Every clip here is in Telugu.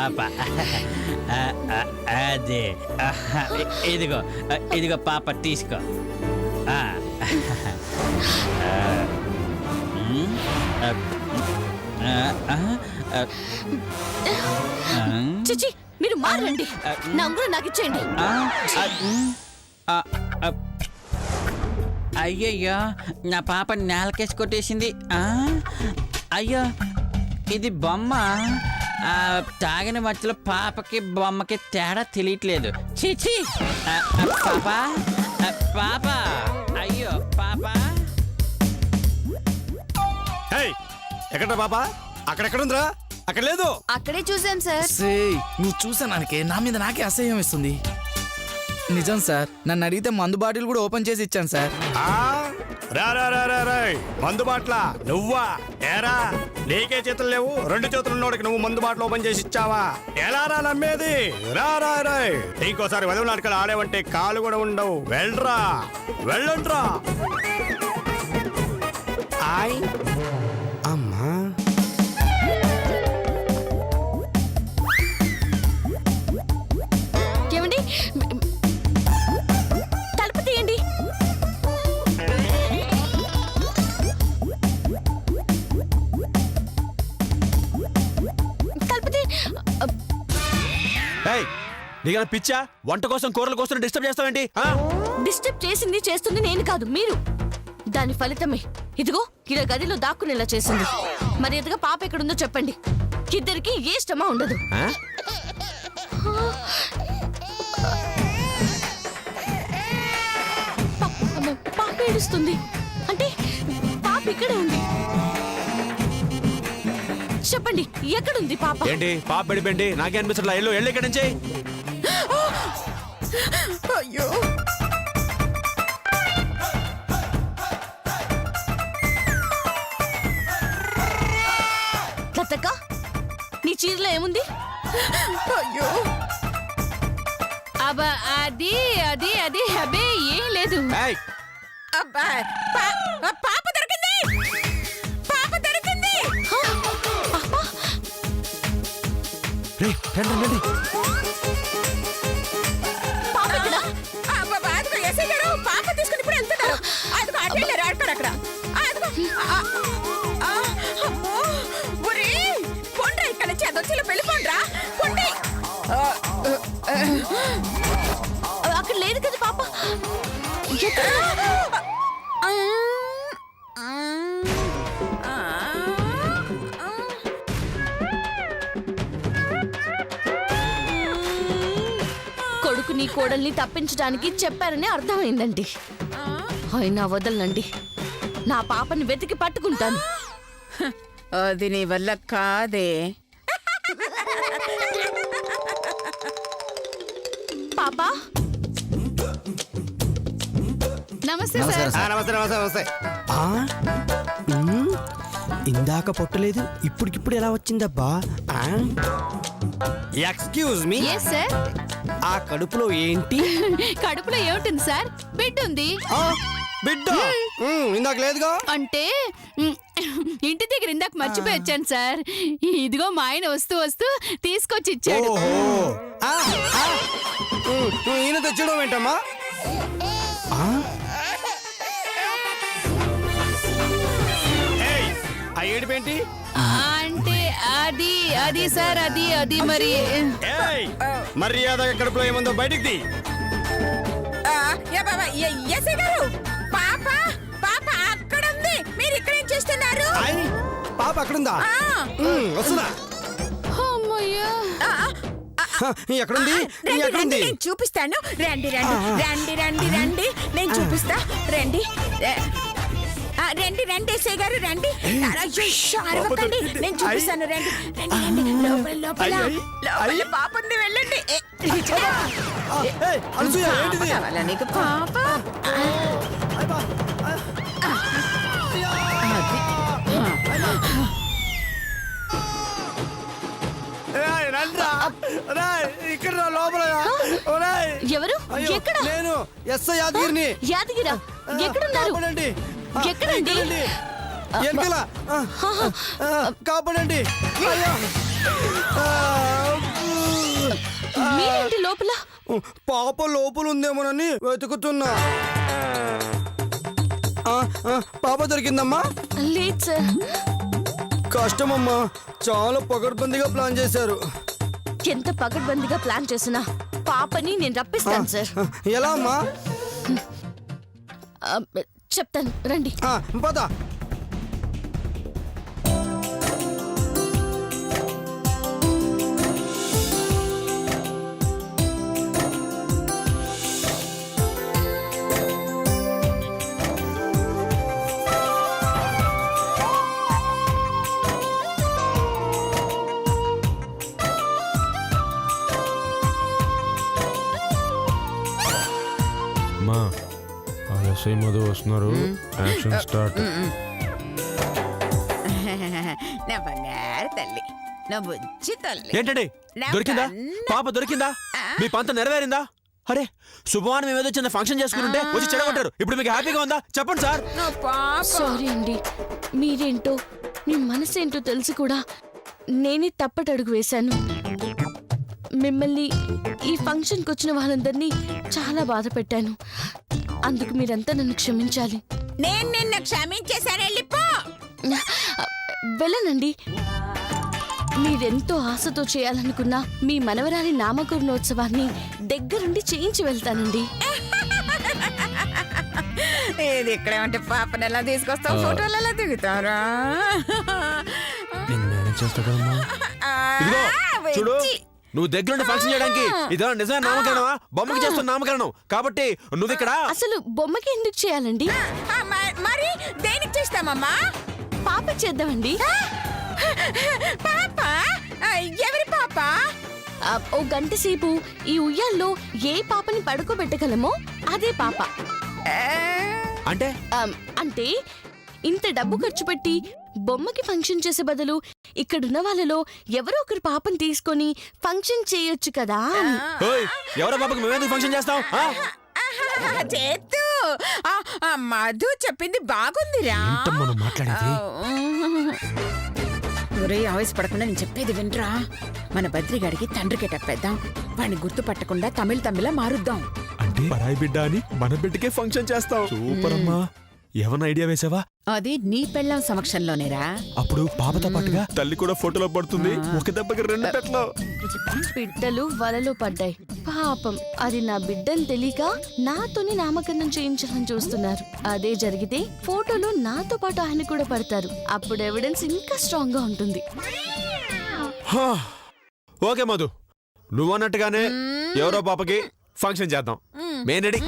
పాప. అదే ఇదిగో ఇదిగో పాప తీసుకో. చిచి మీరు మారండి. నా ఉంగరం నాకు ఇచ్చేయండి. అయ్యయ్యో నా పాప నేలకేసి కొట్టేసింది. అయ్యో ఇది బొమ్మ. తాగిన మధ్యలో పాపకి బొమ్మకి తేడా తెలియట్లేదు. చీచి పాప పాప అయ్యో పాప. ఎక్కడ పాప? అక్కడెక్కడుందిరా? అక్కడ లేదు. అక్కడే చూసాం సార్. నువ్వు చూసానానికే నా మీద నాకే అసహ్యం ఇస్తుంది. నిజం సార్, నన్ను అడిగితే మందు బాటిల్ కూడా ఓపెన్ చేసి ఇచ్చాను సార్. మందు బాట్ల నువ్వా? ఏరా నీకే చేతులు లేవు, రెండు చేతులు ఉన్నోడికి నువ్వు మందు బాటలు ఓపెన్ చేసి ఇచ్చావా? ఎలా రా నమ్మేది? రా ఇంకోసారి వదవ నాటకాలు ఆడేవంటే కాలు కూడా ఉండవు. వెళ్ళరా, వెళ్ళండ్రా. అమ్మా ఏమండి తలుపు తీయండి. తలుపు తీ. నీకు పిచ్చా? వంట కోసం కూరల కోసం డిస్టర్బ్ చేస్తావేంటి? డిస్టర్బ్ చేస్తుంది నేను కాదు, మీరు. దాని ఫలితమే ఇదిగో ఇలా గదిలో దాక్కునేలా చేసింది. మరి ఎదుగా పాప ఎక్కడుందో చెప్పండి. ఇద్దరికి ఏ ఇష్టమా ఉండదు. పాప ఏడుస్తుంది అంటే పాప ఇక్కడే ఉంది. చెప్పండి ఎక్కడుంది పాప? ఏంటి పాప పడిపోయింది? నాకే అనిపిస్తలా. ఎల్లు ఇక్కడి నుంచి. అయ్యో లతక్క, నీ చీరలో ఏముంది? అయ్యో అబ్బా అది అది అది అబ్బే ఏం లేదు. అబ్బా పాప దొరికింది, పాప దొరికింది. పాప ఇక్కడ. పాప తీసుకుని ఇప్పుడు వెళ్తున్నారు. అది అటెండర్ ఆడతారు అక్కడ. ఇక్కడ నుంచి అదొచ్చి వెళ్ళిపోండ్రా. అక్కడ లేదు కదా పాప. కొడుకుని కోడల్ని తప్పించడానికి చెప్పారని అర్థమైందండి. అయినా వదలనండి. నా పాపని వెతికి పట్టుకుంటాను. అది నీ వల్ల కాదే. పాపా నమస్తే సార్. నమస్తే నమస్తే నమస్తే. ఇందాక పొట్టలేదు, ఇప్పుడికిప్పుడు ఎలా వచ్చిందబ్బా? Excuse me. సార్ ఆ కడుపులో ఏంటి? కడుపులో ఏముంటుంది సార్? బిడ్డ ఉంది. బిడ్డ ఇందాక లేదుగా. అంటే ఇంటి దగ్గర ఇందాక మర్చిపోయి వచ్చాను సార్. ఇదిగో మా ఆయన వస్తూ వస్తూ తీసుకొచ్చి ఇచ్చాడు. ఈయన తెచ్చడం ఏంటమ్మా? ఆ ఏడుపేంటి? అంటే అది అది సార్ అది అది మరి మర్యాద కడుపులో ఏముందో బయటికి తీ. పాప పాప అక్కడ ఉంది. మీరు ఇక్కడ ఏం చేస్తున్నారు? పాప అక్కడుందా? వస్తుందా? ఎక్కడుంది? ఎక్కడుంది? నేను చూపిస్తాను. రండి రండి రండి రండి రండి నేను చూపిస్తా. రండి రండి రండి ఎస్ఐ గారు రండి. అరవకండి, నేను చూపిస్తాను. రండి రండి రండి. లోపల లోపల లోపల పాప ఉంది. వెళ్ళండి. కావాలా నీకు పాప? ఇక్కడ లోపల ఎవరు? ఎక్కడ? నేను ఎస్ఐ యాదగిరిని. యాదగిరా? ఎక్కడున్నారు? ఎక్కడండి? కాపాడండి. మీరేంటి లోపల? పాప లోపల ఉందేమోనని వెతుకుతున్నా. పాప దొరికిందమ్మా? లేదు సార్. కష్టమమ్మా, చాలా పకడ్బందీగా ప్లాన్ చేశారు. ఎంత పకడ్బందీగా ప్లాన్ చేసినా పాపని నేను రప్పిస్తాను సార్. ఎలా అమ్మా? చెప్తాను రండి. పద. ఎస్ఐ మధు వస్తున్నారు. Action start. నా బంగారు తల్లి, నా బుజ్జి తల్లి. ఏంటండి దొరికిందా? పాప దొరికిందా? మీ పంత నెరవేరిందా? అరే శుభవాన్ మేము ఏదో చిన్న ఫంక్షన్ చేసుకుంటే వచ్చి చెడగొట్టారు. ఇప్పుడు మీకు హ్యాపీగా ఉందా? చెప్పండి సార్. సారీ అండి, మీరేంటో మీ మనసేంటో తెలిసి కూడా నేనే తప్పటడుగు వేశాను. మిమ్మల్ని ఈ ఫంక్షన్కి వచ్చిన వాళ్ళందరినీ చాలా బాధ పెట్టాను. అందుకు మీరంతా నన్ను క్షమించాలి. నేను నిన్న క్షమించేశాను, వెళ్ళిపో. వెళ్ళనండి. మీరెంతో ఆశతో చేయాలనుకున్న మీ మనవరాలి నామకరణోత్సవాన్ని దగ్గరుండి చేయించి వెళ్తానండి. ఏది ఇక్కడే ఉంటే పాపను ఎలా తీసుకొస్తాం, ఫోటోలు ఎలా దిగుతారా? నేను మేనేజ్ చేస్తా కదమ్మా. ఇదిగో చూడు, నువ్వు దగ్గరుండి ఫంక్షన్ చేయడానికి ఇదా నిజమైన నామకరణమా? బొమ్మకి చేస్తున్న నామకరణం కాబట్టి నువ్వు ఇక్కడ. అసలు బొమ్మకి ఎందుకు చేయాలండి? మరి దేనికి చేస్తామమ్మా? పాప చేద్దామండి. పాప? ఎవరి పాప? ఓ గంట సేపు ఈ ఉయ్యాల్లో ఏ పాపని పడుకోబెట్టగలమో అదే పాప. అంటే అంటే ఇంత డబ్బు ఖర్చు పెట్టి బొమ్మకి ఫంక్షన్ చేసే బదులు ఇక్కడున్న వాళ్ళలో ఎవరో ఒకరు పాపని తీసుకొని ఫంక్షన్ చేయొచ్చు కదా. ఓయ్, ఎవరో పాపకి మేమేందుకు ఫంక్షన్ చేస్తాం? చేత్తు మధు చెప్పింది బాగుందిరా. మనం మాట్లాడేది ఒరే ఆవేశపడకుండా నేను చెప్పేది వినరా. మన బద్రిగాడికి తండ్రికి టప్పేద్దాం. వాడిని గుర్తుపట్టకుండా తమిళ మారుద్దాం. అంటే పరాయి బిడ్డ అని మన బిడ్డకే ఫంక్షన్ చేస్తాం. సూపర్ అమ్మా. ఏమన్నా ఐడియా వేసావా? అది నీ పెళ్ళాం సమక్షంలోనేరా. అప్పుడు పాపతో పాటుగా తల్లి కూడా ఫోటోలో పడుతుంది. ఒక దెబ్బకి రెండు పెట్లో. బిడ్డలు వలలో పడ్డాయి. పాపం అది నా బిడ్డని తెలియక నాతోని నామకరణం చేయించాలని చూస్తున్నారు. అదే జరిగితే ఫోటోలో నాతో పాటు ఆయన కూడా పడతారు. అప్పుడు ఎవిడెన్స్ ఇంకా స్ట్రాంగ్ గా ఉంటుంది. ఓకే మధు, నువ్వు అన్నట్టుగానే ఎవరో పాపకి ఫంక్షన్ చేద్దాం. Main ready.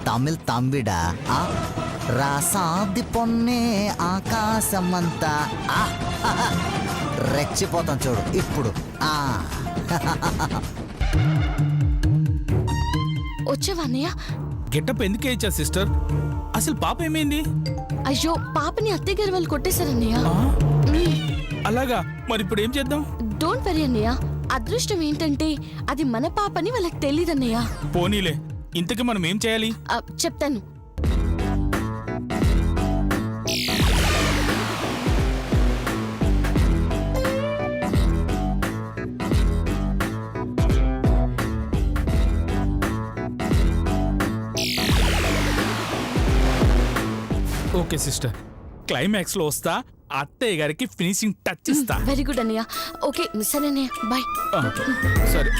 తమిళ్ తంబిడా రాసాది పొన్నే ఆకాశమంతా రెచ్చిపోతాం చూడు ఇప్పుడు. వచ్చేవాన్నయ్య. గెటప్ ఎందుకే ఇచ్చా సిస్టర్? అసలు పాప ఏమైంది? అయ్యో, పాపని అత్తయ్య గారు వాళ్ళు కొట్టేశారన్నయ్య. అలాగా? మరి ఇప్పుడు ఏం చేద్దాం? డోంట్ వరీ అన్నయ్య. అదృష్టం ఏంటంటే అది మన పాపని వాళ్ళకి తెలియదన్నయ్య. పోనీలే, ఇంతకీ మనం ఏం చేయాలి? చెప్తాను. ఓకే సిస్టర్, క్లైమాక్స్ లో వస్తా, అత్తయ్య గారికి ఫినిషింగ్ టచ్ ఇస్తా. వెరీ గుడ్ అన్నయ్య. ఓకే సరే అన్నయ్య, బాయ్. సరే.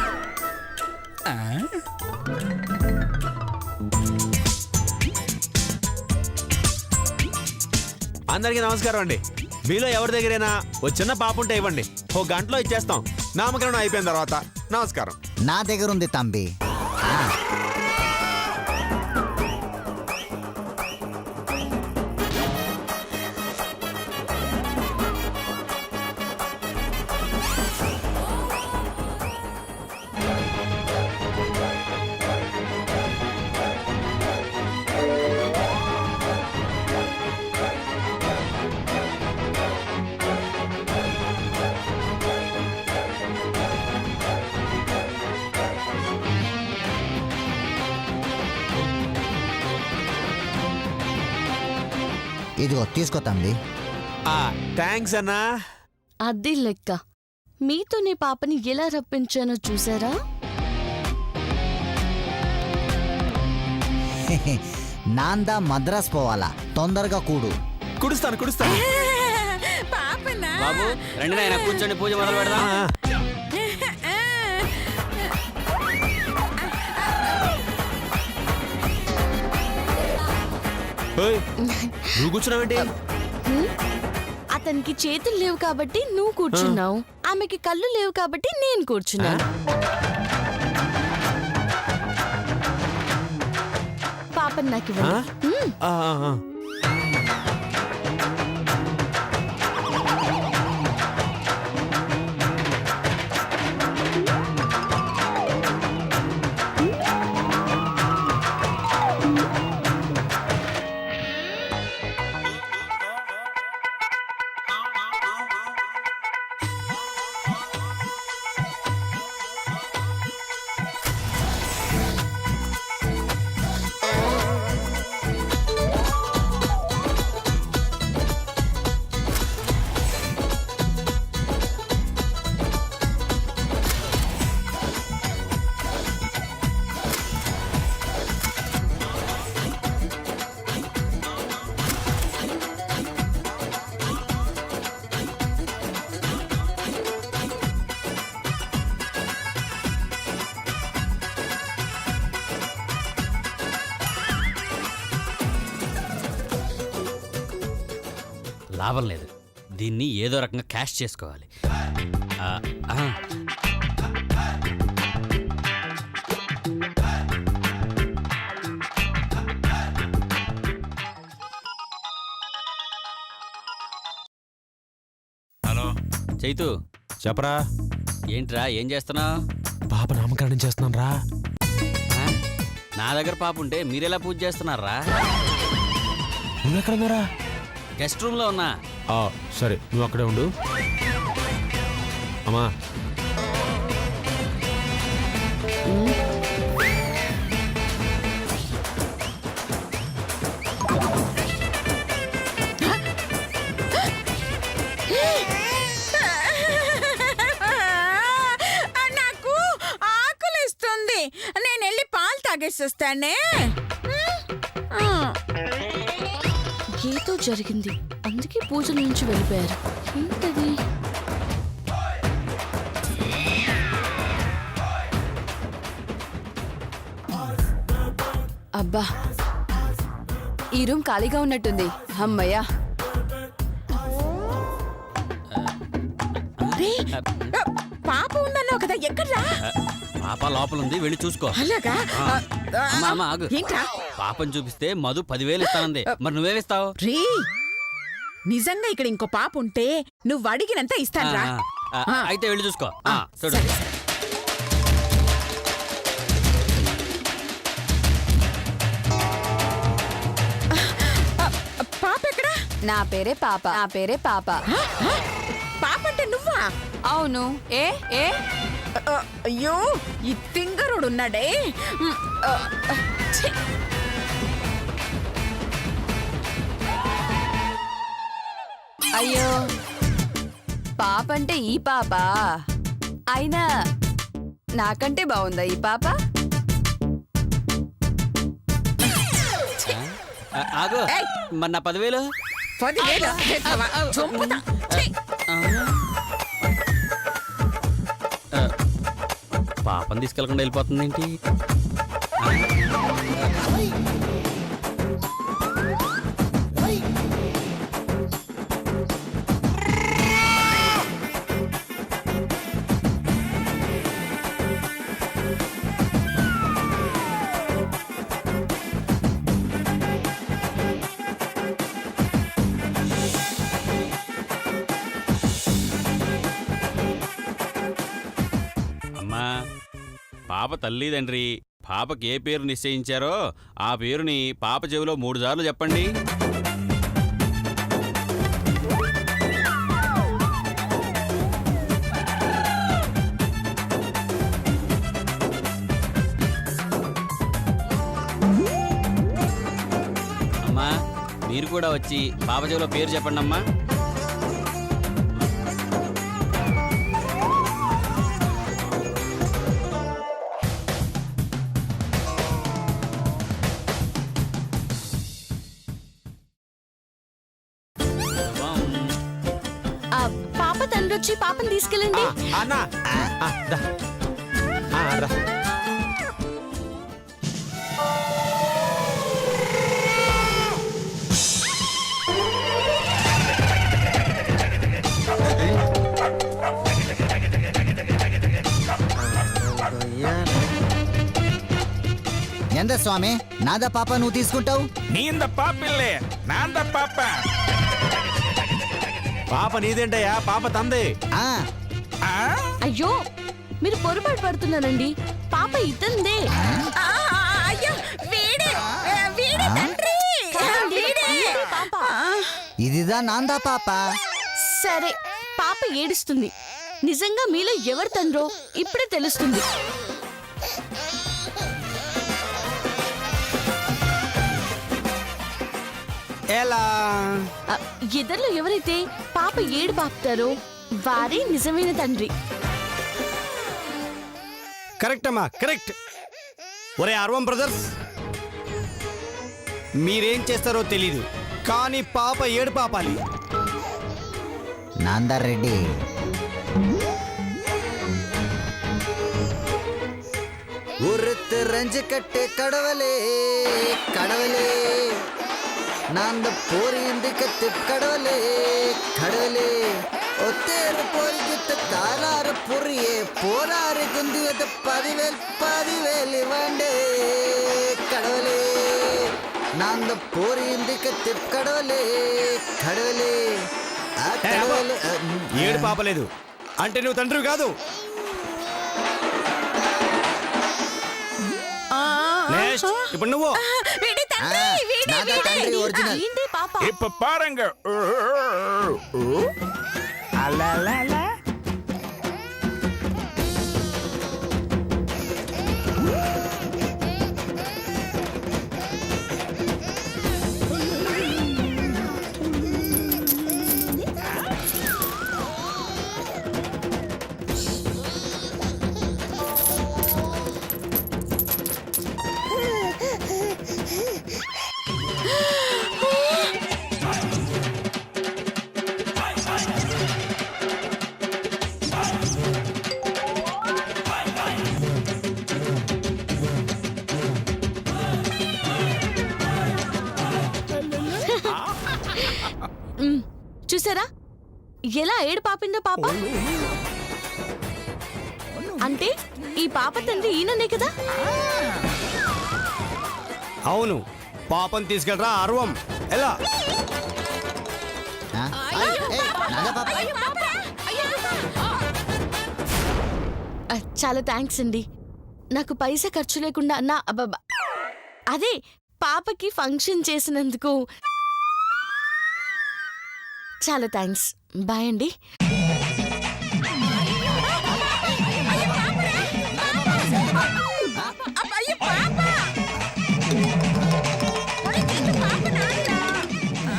అందరికీ నమస్కారం అండి. మీలో ఎవరి దగ్గరైనా ఓ చిన్న పాప ఉంటే ఇవ్వండి, ఓ గంటలో ఇచ్చేస్తాం. నామకరణం అయిపోయిన తర్వాత. నమస్కారం. నా దగ్గర ఉంది తంబి. ఇదిగో తీసుకో తంబి. థ్యాంక్స్ అన్నా. అది లెక్క. మీతోనే పాపని ఎలా రప్పించానో చూసారా? నాందా మద్రాస్ పోవాలా, తొందరగా కూడు. కుడుస్తాను. పాపనా బాబు రండి నాయన, కూర్చోండి, పూజ మొదలు పెడదాం. ఓయ్, నువ్వు కూర్చున్నావేంటి? అతనికి చేతులు లేవు కాబట్టి నువ్వు కూర్చున్నావు, ఆమెకి కళ్ళు లేవు కాబట్టి నేను కూర్చున్నాను. పాపని నాకు ఇవ్వండి. లాభం లేదు, దీన్ని ఏదో రకంగా క్యాష్ చేసుకోవాలి. హలో చైతు, చెప్పరా. ఏంట్రా ఏం చేస్తున్నావు? పాప నామకరణం చేస్తున్నాను రా. నా దగ్గర పాప ఉంటే మీరెలా పూజ చేస్తున్నారా? నువ్వెక్కడున్నారా? గెస్ట్ రూమ్ లో ఉన్నా. సరే, నువ్వు అక్కడే ఉండు. అమ్మా, నాకు ఆకలిస్తుంది, నేను వెళ్ళి పాలు తాగేసొస్తానే. ఏదో జరిగింది, అందుకే పూజల నుంచి వెళ్ళిపోయారు. ఏంటది? అబ్బా, ఈ రూమ్ ఖాళీగా ఉన్నట్టుంది. అమ్మయ్యా. పాప ఉందన్నావు కదా, ఎక్కడ్రా? పాప లోపల ఉంది, వెళ్ళి చూసుకో. అలాగా? అమ్మా, అమ్మా, ఆగు. ఏంట్రా? పాపని చూపిస్తే మధు 10,000 ఇస్తానంది. మరి నువ్వేమిస్తావు? రే, నిజంగా ఇక్కడ ఇంకో పాప ఉంటే నువ్వు అడిగినంత ఇస్తాన్రా. అయితే వెళ్ళి చూసుకో. చూడు. పాప ఎక్కడా? నా పేరే పాప. పాప అంటే నువ్వా? అవును. ఏ ఏ అయ్యో, ఈ తింగరుడు ఉన్నాడే. ఛీ. అయ్యో, పాప అంటే ఈ పాప. అయినా నాకంటే బాగుందా ఈ పాప? ఆగు. ఏయ్. మరి నా 10,000? 10,000 చేస్తావా? చంపుతా. ఛీ. పాపని తీసుకెళ్ళకుండా వెళ్ళిపోతుంది ఏంటి? పాప తల్లిదండ్రి పాపకి ఏ పేరు నిశ్చయించారో ఆ పేరుని పాప చెవిలో 3 సార్లు చెప్పండి. అమ్మా, మీరు కూడా వచ్చి పాప చెవిలో పేరు చెప్పండి అమ్మా. ఆ, పాప తండ్రి వచ్చి పాపని తీసుకెళ్ళండి. అన్నా దా. రా. ఎంత స్వామి నాదా పాప నువ్వు తీసుకుంటావు? నీంద పాపిల్లే నాంద పాప. పాప నీదేంటయ్యా, పాప తందే. ఆ, అయ్యో మీరు పొరపాటు పడుతున్నారండి. పాప ఇతందే. అయ్యో వీడే వీడే తండ్రి. వీడే పాప. ఇదిదా నాందా పాప. సరే పాప ఏడుస్తుంది. నిజంగా మీలో ఎవరు తండ్రో ఇప్పుడే తెలుస్తుంది. ఎలా? ఆ, ఇద్దరిలో ఎవరైతే పాప ఏడు పాపుతారో వారే నిజమైన తండ్రి. కరెక్ట్ అమ్మా, కరెక్ట్. ఒరే అర్వం బ్రదర్స్, మీరేం చేస్తారో తెలీదు, కానీ పాప ఏడు పాపాలి. నాందర్ రెడ్డి உருத்து ரஞ்சு கட்டு கடவுளே கடவுளே நாந்த போரிந்து கத்து கடவுளே கடவுளே ஒத்தேறு போரிக்கிட்டு தாராறு புரியே போராறு குந்தியது பதிவேல் இவண்டே கடவுளே நாந்த போரிந்து கத்து கடவுளே கடவுளே ఆ கடவுளே ఏడు పాపలేదు అంటే నువ్వు తండ్రి కాదు. నెక్స్ట్ ఇప్పుడు నువ్వు. వీడే తండ్రి. వీడే నాదా తండ్రి ఒరిజినల్. ఏంటి పాప? ఇప్ప పారంగ. అలా చూసారా ఎలా ఏడు పాపిందో పాప. అంటే ఈ పాప తండ్రి ఈయననే కదా. అవును, పాపం తీసుకెళ్ళరా అర్వం. ఎలా? నాదా పాప. చాలా థ్యాంక్స్ అండి. నాకు పైసా ఖర్చు లేకుండా నా అబ్బబ్బా అదే పాపకి ఫంక్షన్ చేసినందుకు చాలా థ్యాంక్స్. బాయ్ అండి.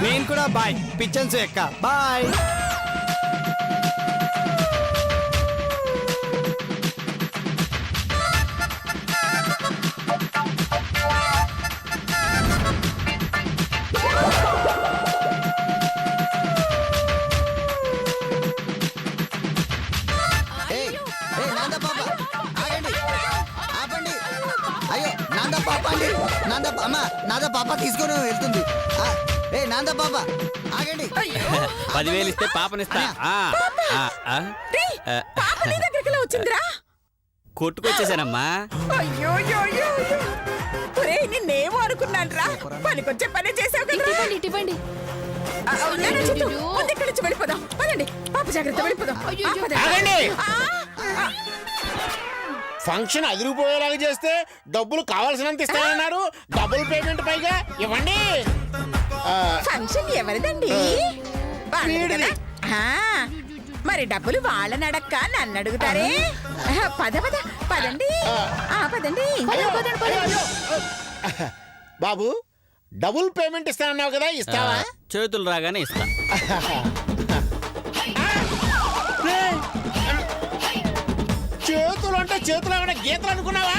నేను కూడా బాయ్. పిచ్చన్స్ ఎక్క బాయ్. నాందా పాప ఆగండి, ఆపండి. అయ్యో నాందా పాప అండి. నాందా అమ్మ నాందా పాప తీసుకొని వెళ్తుంది. నాందా పాప ఆగండి. 10,000 ఇస్తే పాపనిస్తా. పాప నీ దగ్గరికి వచ్చిందిరా. కొట్టుకొచ్చేసానమ్మా. అయ్యో నిన్నేమో అనుకున్నాను రా. పనికొచ్చే పని చేసావు కదా. ఇవ్వండి. ముందు ఇక్కడి నుంచి వెళ్ళిపోదాం. పదండి పాప జాగ్రత్త, వెళ్ళిపోదాం. ఫంక్షన్ అదిరిపోయేలాగా చేస్తే డబ్బులు కావాల్సినంత ఇస్తానన్నారు. డబుల్ పేమెంట్ పైగా ఇవ్వండి. ఫంక్షన్ ఎవరిదండి? వీడిది. మరి డబ్బులు వాళ్ళని అడక్క నన్ను అడుగుతారే. పదండి. పదండి. బాబు, డబుల్ పేమెంట్ ఇస్తానన్నావు కదా, ఇస్తావా? చేతులు రాగానే ఇస్తా. చేతులు అంటే చేతులు ఏమైనా గీతలు అనుకున్నావా?